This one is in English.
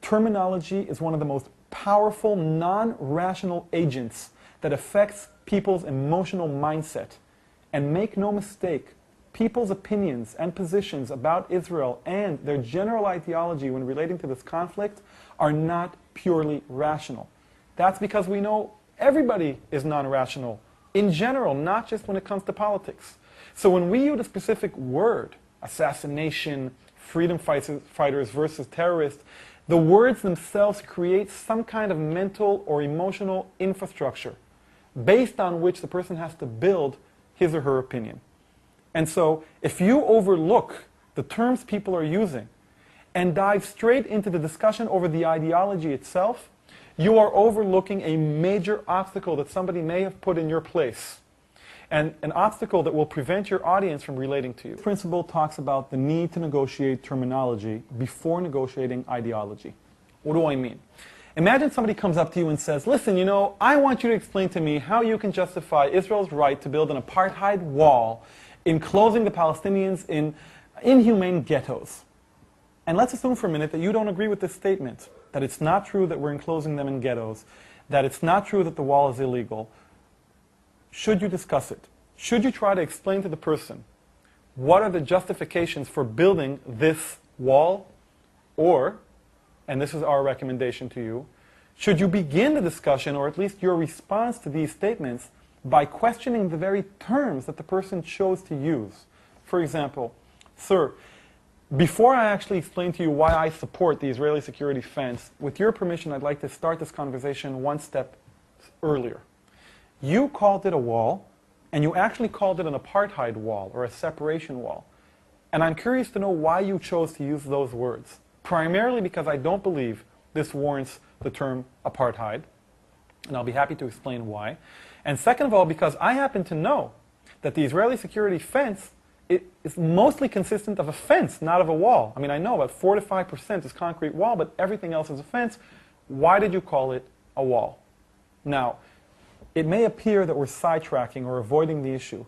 terminology is one of the most powerful non-rational agents that affects people's emotional mindset. And make no mistake, people's opinions and positions about Israel and their general ideology when relating to this conflict are not purely rational. That's because we know everybody is non-rational in general, not just when it comes to politics. So when we use a specific word, assassination, freedom fighters versus terrorists, the words themselves create some kind of mental or emotional infrastructure based on which the person has to build his or her opinion. And so if you overlook the terms people are using and dive straight into the discussion over the ideology itself, you are overlooking a major obstacle that somebody may have put in your place, and an obstacle that will prevent your audience from relating to you. This principle talks about the need to negotiate terminology before negotiating ideology. What do I mean? Imagine somebody comes up to you and says, listen, you know, I want you to explain to me how you can justify Israel's right to build an apartheid wall enclosing the Palestinians in inhumane ghettos. And let's assume for a minute that you don't agree with this statement, that it's not true that we're enclosing them in ghettos, that it's not true that the wall is illegal. Should you discuss it? Should you try to explain to the person what are the justifications for building this wall? Or, and this is our recommendation to you, should you begin the discussion, or at least your response to these statements, by questioning the very terms that the person chose to use? For example, sir, before I actually explain to you why I support the Israeli security fence, with your permission, I'd like to start this conversation one step earlier. You called it a wall, and you actually called it an apartheid wall, or a separation wall. And I'm curious to know why you chose to use those words. Primarily because I don't believe this warrants the term apartheid, and I'll be happy to explain why. And second of all, because I happen to know that the Israeli security fence is mostly consistent of a fence, not of a wall. I mean, I know about 4 to 5% is concrete wall, but everything else is a fence. Why did you call it a wall? Now, it may appear that we're sidetracking or avoiding the issue,